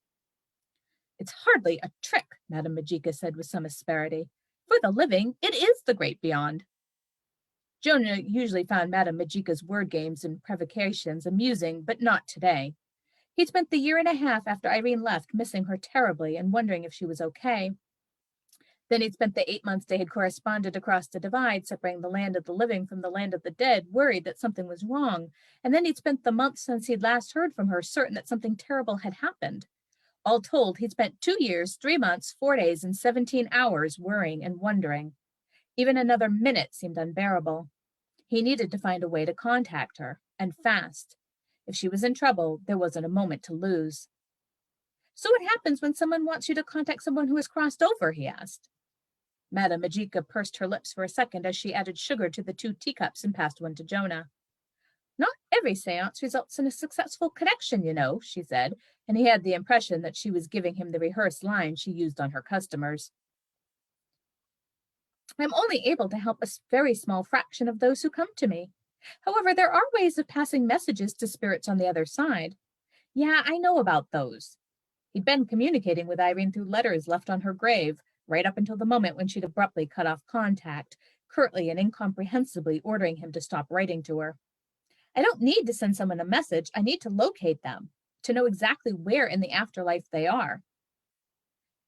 It's hardly a trick, Madame Magica said with some asperity. For the living, it is the great beyond. Jonah usually found Madame Magica's word games and provocations amusing, but not today. He'd spent the year and a half after Irene left missing her terribly and wondering if she was okay. Then he'd spent the 8 months they had corresponded across the divide, separating the land of the living from the land of the dead, worried that something was wrong. And then he'd spent the months since he'd last heard from her, certain that something terrible had happened. All told, he'd spent 2 years, 3 months, 4 days, and 17 hours worrying and wondering. Even another minute seemed unbearable. He needed to find a way to contact her, and fast. If she was in trouble, there wasn't a moment to lose. So what happens when someone wants you to contact someone who has crossed over, he asked. Madame Magica pursed her lips for a second as she added sugar to the 2 teacups and passed one to Jonah. Not every seance results in a successful connection, you know, she said, and he had the impression that she was giving him the rehearsed line she used on her customers. I'm only able to help a very small fraction of those who come to me. However, there are ways of passing messages to spirits on the other side. Yeah, I know about those. He'd been communicating with Irene through letters left on her grave, right up until the moment when she'd abruptly cut off contact, curtly and incomprehensibly ordering him to stop writing to her. I don't need to send someone a message. I need to locate them, to know exactly where in the afterlife they are.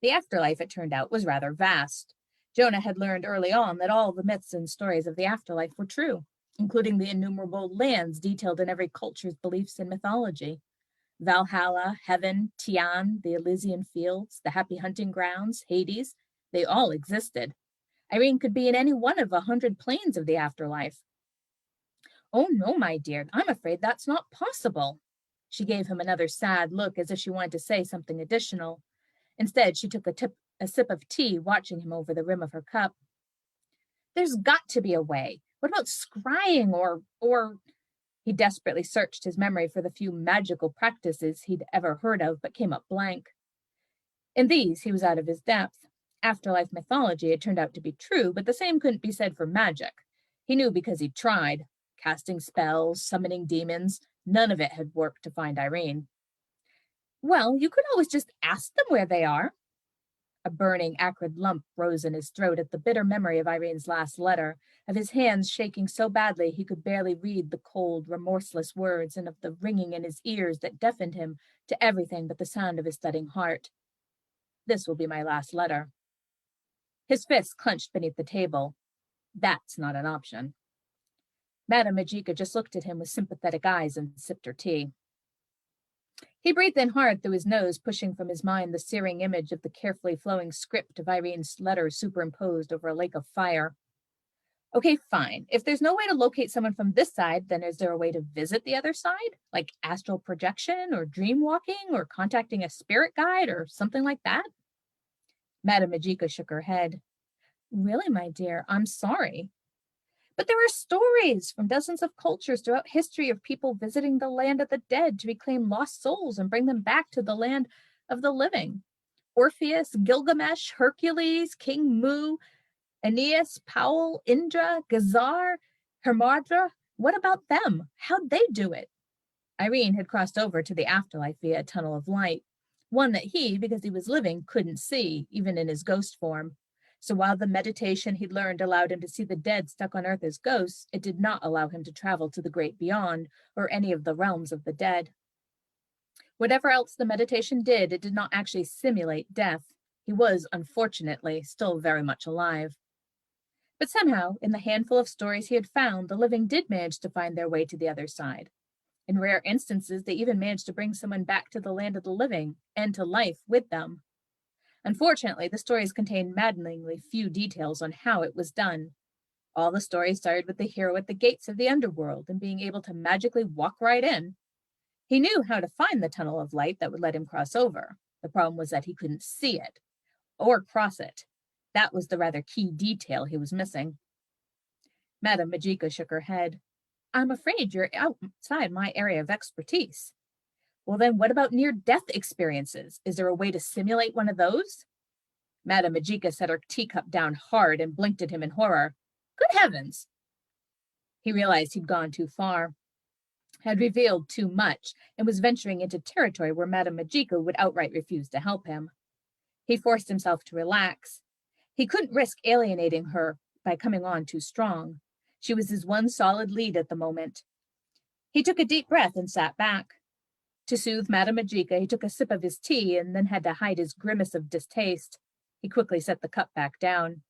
The afterlife, it turned out, was rather vast. Jonah had learned early on that all the myths and stories of the afterlife were true. including the innumerable lands detailed in every culture's beliefs and mythology. Valhalla, heaven, Tian, the Elysian fields, the happy hunting grounds, Hades, they all existed. Irene could be in any one of 100 planes of the afterlife. Oh no, my dear, I'm afraid that's not possible. She gave him another sad look as if she wanted to say something additional. Instead, she took a sip of tea, watching him over the rim of her cup. There's got to be a way. What about scrying or... He desperately searched his memory for the few magical practices he'd ever heard of, but came up blank. In these, he was out of his depth. Afterlife mythology had turned out to be true, but the same couldn't be said for magic. He knew because he'd tried. Casting spells, summoning demons, none of it had worked to find Irene. Well, you could always just ask them where they are. A burning, acrid lump rose in his throat at the bitter memory of Irene's last letter, of his hands shaking so badly he could barely read the cold, remorseless words, and of the ringing in his ears that deafened him to everything but the sound of his thudding heart. This will be my last letter. His fists clenched beneath the table. That's not an option. Madame Majika just looked at him with sympathetic eyes and sipped her tea. He breathed in hard through his nose, pushing from his mind the searing image of the carefully flowing script of Irene's letters superimposed over a lake of fire. Okay, fine. If there's no way to locate someone from this side, then is there a way to visit the other side? Like astral projection or dream walking or contacting a spirit guide or something like that? Madame Majika shook her head. Really, my dear, I'm sorry. But there are stories from dozens of cultures throughout history of people visiting the land of the dead to reclaim lost souls and bring them back to the land of the living. Orpheus, Gilgamesh, Hercules, King Mu, Aeneas, Powell, Indra, Gazar, Hermodra. What about them? How'd they do it? Irene had crossed over to the afterlife via a tunnel of light, one that he, because he was living, couldn't see, even in his ghost form. So while the meditation he'd learned allowed him to see the dead stuck on earth as ghosts, it did not allow him to travel to the great beyond or any of the realms of the dead. Whatever else the meditation did, it did not actually simulate death. He was, unfortunately, still very much alive. But somehow, in the handful of stories he had found, the living did manage to find their way to the other side. In rare instances, they even managed to bring someone back to the land of the living and to life with them. Unfortunately, the stories contained maddeningly few details on how it was done. All the stories started with the hero at the gates of the underworld and being able to magically walk right in. He knew how to find the tunnel of light that would let him cross over. The problem was that he couldn't see it or cross it. That was the rather key detail he was missing. Madame Majika shook her head. I'm afraid you're outside my area of expertise. Well, then what about near-death experiences? Is there a way to simulate one of those? Madame Majika set her teacup down hard and blinked at him in horror. Good heavens! He realized he'd gone too far, had revealed too much, and was venturing into territory where Madame Majika would outright refuse to help him. He forced himself to relax. He couldn't risk alienating her by coming on too strong. She was his one solid lead at the moment. He took a deep breath and sat back. To soothe Madame Majika, he took a sip of his tea and then had to hide his grimace of distaste. He quickly set the cup back down.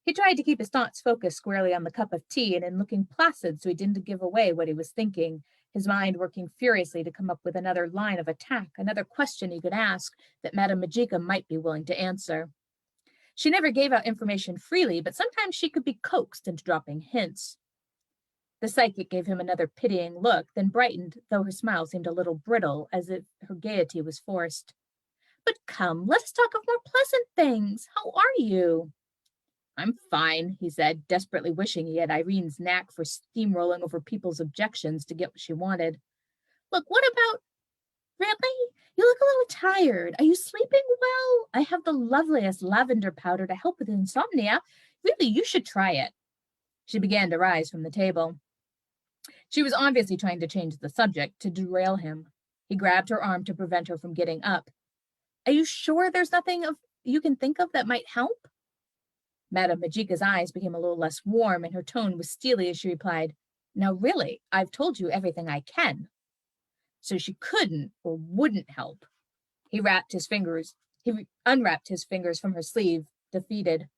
He tried to keep his thoughts focused squarely on the cup of tea and in looking placid so he didn't give away what he was thinking, his mind working furiously to come up with another line of attack, another question he could ask that Madame Majika might be willing to answer. She never gave out information freely, but sometimes she could be coaxed into dropping hints. The psychic gave him another pitying look, then brightened, though her smile seemed a little brittle, as if her gaiety was forced. But come, let us talk of more pleasant things. How are you? I'm fine, he said, desperately wishing he had Irene's knack for steamrolling over people's objections to get what she wanted. Look, what about... Really? You look a little tired. Are you sleeping well? I have the loveliest lavender powder to help with insomnia. Really, you should try it. She began to rise from the table. She was obviously trying to change the subject, to derail him. He grabbed her arm to prevent her from getting up. Are you sure there's nothing you can think of that might help? Madame Majika's eyes became a little less warm, and her tone was steely as she replied, Now really, I've told you everything I can. So she couldn't or wouldn't help. He unwrapped his fingers from her sleeve, defeated.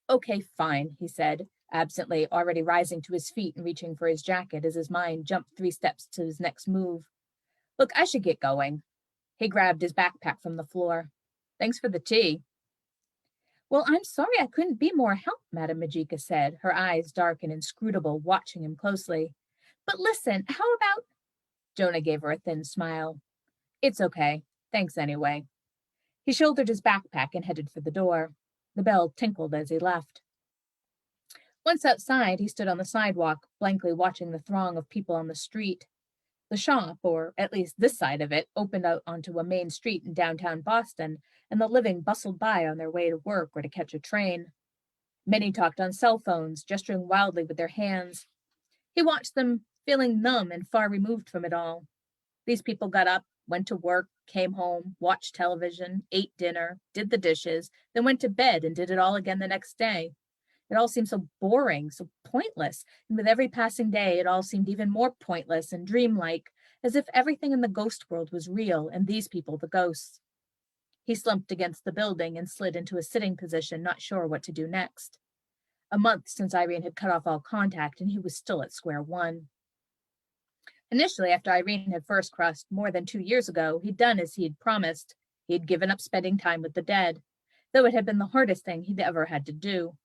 Okay, fine, he said. absently already rising to his feet and reaching for his jacket as his mind jumped 3 steps to his next move. Look, I should get going. He grabbed his backpack from the floor. Thanks for the tea. Well, I'm sorry I couldn't be more help, Madame Majika said, her eyes dark and inscrutable, watching him closely. But listen, how about... Jonah gave her a thin smile. It's okay. Thanks anyway. He shouldered his backpack and headed for the door. The bell tinkled as he left. Once outside, he stood on the sidewalk, blankly watching the throng of people on the street. The shop, or at least this side of it, opened out onto a main street in downtown Boston, and the living bustled by on their way to work or to catch a train. Many talked on cell phones, gesturing wildly with their hands. He watched them, feeling numb and far removed from it all. These people got up, went to work, came home, watched television, ate dinner, did the dishes, then went to bed and did it all again the next day. It all seemed so boring, so pointless, and with every passing day, it all seemed even more pointless and dreamlike, as if everything in the ghost world was real and these people the ghosts. He slumped against the building and slid into a sitting position, not sure what to do next. A month since Irene had cut off all contact, and he was still at square one. Initially, after Irene had first crossed more than 2 years ago, he'd done as he'd promised. He had given up spending time with the dead, though it had been the hardest thing he'd ever had to do.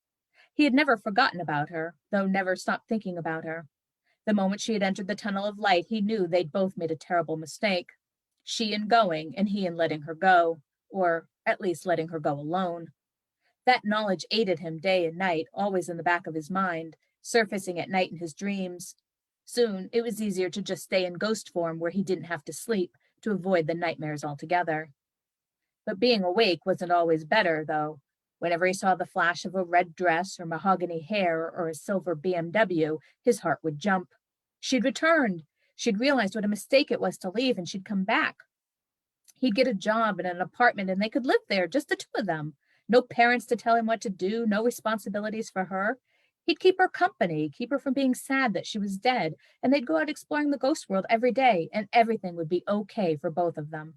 He had never forgotten about her, though never stopped thinking about her. The moment she had entered the tunnel of light, he knew they'd both made a terrible mistake. She in going, and he in letting her go, or at least letting her go alone. That knowledge aided him day and night, always in the back of his mind, surfacing at night in his dreams. Soon, it was easier to just stay in ghost form where he didn't have to sleep, to avoid the nightmares altogether. But being awake wasn't always better, though. Whenever he saw the flash of a red dress or mahogany hair or a silver BMW, his heart would jump. She'd returned. She'd realized what a mistake it was to leave, and she'd come back. He'd get a job in an apartment, and they could live there, just the two of them. No parents to tell him what to do, no responsibilities for her. He'd keep her company, keep her from being sad that she was dead, and they'd go out exploring the ghost world every day, and everything would be okay for both of them.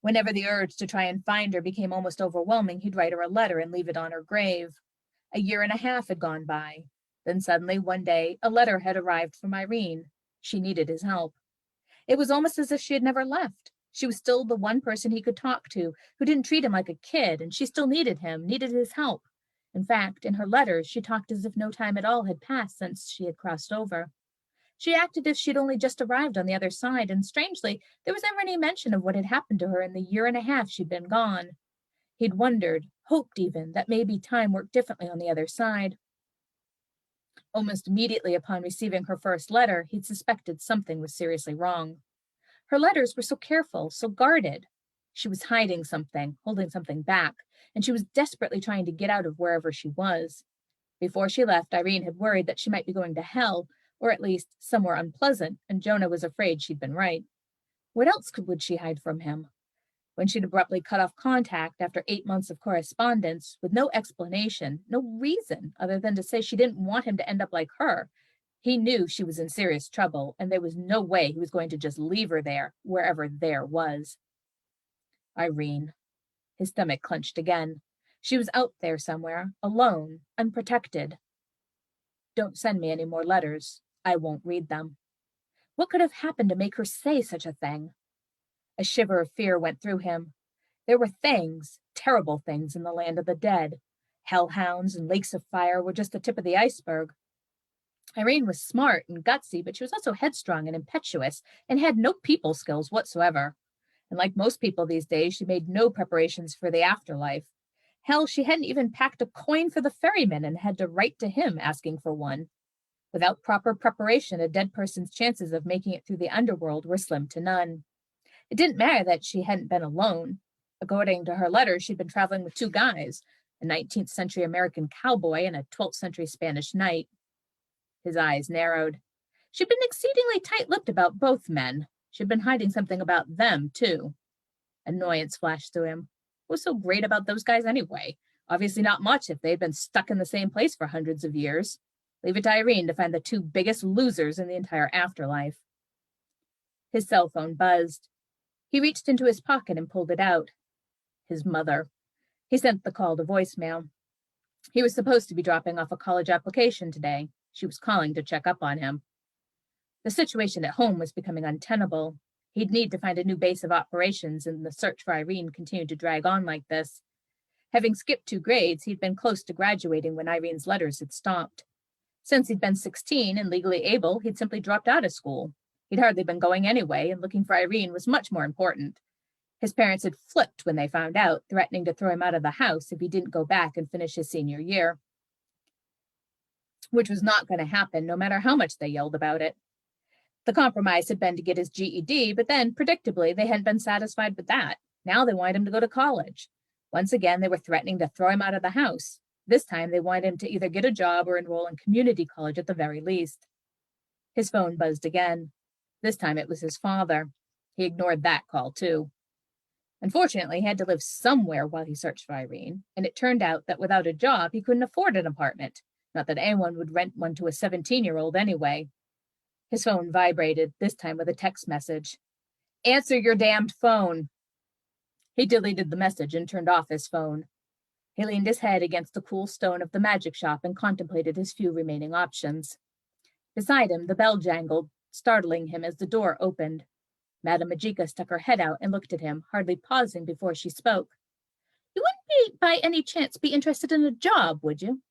Whenever the urge to try and find her became almost overwhelming, he'd write her a letter and leave it on her grave. 1.5 years had gone by. Then suddenly, one day, a letter had arrived from Irene. She needed his help. It was almost as if she had never left. She was still the one person he could talk to, who didn't treat him like a kid, and she still needed him, needed his help. In fact, in her letters, she talked as if no time at all had passed since she had crossed over. She acted as if she'd only just arrived on the other side, and strangely, there was never any mention of what had happened to her in the 1.5 years she'd been gone. He'd wondered, hoped even, that maybe time worked differently on the other side. Almost immediately upon receiving her first letter, he'd suspected something was seriously wrong. Her letters were so careful, so guarded. She was hiding something, holding something back, and she was desperately trying to get out of wherever she was. Before she left, Irene had worried that she might be going to hell, or at least somewhere unpleasant, and Jonah was afraid she'd been right. What else would she hide from him? When she'd abruptly cut off contact after 8 months of correspondence, with no explanation, no reason other than to say she didn't want him to end up like her, he knew she was in serious trouble, and there was no way he was going to just leave her there, wherever there was. Irene. His stomach clenched again. She was out there somewhere, alone, unprotected. Don't send me any more letters. I won't read them. What could have happened to make her say such a thing? A shiver of fear went through him. There were things, terrible things, in the land of the dead. Hellhounds and lakes of fire were just the tip of the iceberg. Irene was smart and gutsy, but she was also headstrong and impetuous and had no people skills whatsoever. And like most people these days, she made no preparations for the afterlife. Hell, she hadn't even packed a coin for the ferryman and had to write to him asking for one. Without proper preparation, a dead person's chances of making it through the underworld were slim to none. It didn't matter that she hadn't been alone. According to her letters, she'd been traveling with 2 guys, a 19th century American cowboy and a 12th century Spanish knight. His eyes narrowed. She'd been exceedingly tight-lipped about both men. She'd been hiding something about them, too. Annoyance flashed through him. What was so great about those guys anyway? Obviously not much if they'd been stuck in the same place for hundreds of years. Leave it to Irene to find the 2 biggest losers in the entire afterlife. His cell phone buzzed. He reached into his pocket and pulled it out. His mother. He sent the call to voicemail. He was supposed to be dropping off a college application today. She was calling to check up on him. The situation at home was becoming untenable. He'd need to find a new base of operations, and the search for Irene continued to drag on like this. Having skipped 2 grades, he'd been close to graduating when Irene's letters had stopped. Since he'd been 16 and legally able, he'd simply dropped out of school. He'd hardly been going anyway, and looking for Irene was much more important. His parents had flipped when they found out, threatening to throw him out of the house if he didn't go back and finish his senior year, which was not going to happen no matter how much they yelled about it. The compromise had been to get his GED, but then, predictably, they hadn't been satisfied with that. Now they wanted him to go to college. Once again, they were threatening to throw him out of the house. This time, they wanted him to either get a job or enroll in community college at the very least. His phone buzzed again. This time, it was his father. He ignored that call, too. Unfortunately, he had to live somewhere while he searched for Irene, and it turned out that without a job, he couldn't afford an apartment. Not that anyone would rent one to a 17-year-old anyway. His phone vibrated, this time with a text message. "Answer your damned phone." He deleted the message and turned off his phone. He leaned his head against the cool stone of the magic shop and contemplated his few remaining options. Beside him, the bell jangled, startling him as the door opened. Madame Majika stuck her head out and looked at him, hardly pausing before she spoke. "You wouldn't by any chance be interested in a job, would you?"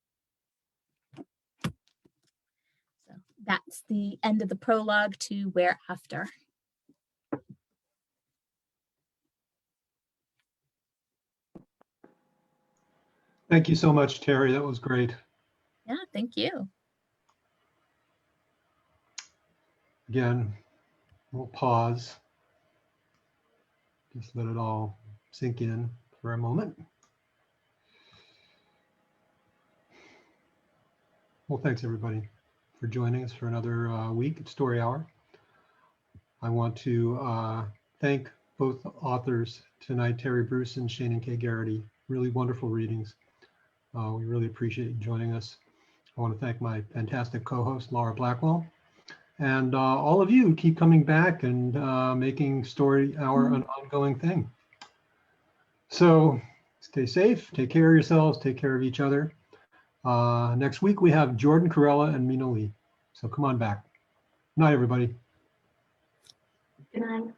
So that's the end of the prologue to Whereafter. Thank you so much, Terry. That was great. Yeah, thank you. Again, we'll pause. Just let it all sink in for a moment. Well, thanks everybody for joining us for another week at Story Hour. I want to thank both authors tonight, Terri Bruce and Shaenon K. Garrity. Really wonderful readings. We really appreciate you joining us. I want to thank my fantastic co-host, Laura Blackwell. And all of you keep coming back and making Story Hour an ongoing thing. So stay safe, take care of yourselves, take care of each other. Next week we have Jordan Corella and Mina Lee. So come on back. Good night, everybody. Good night.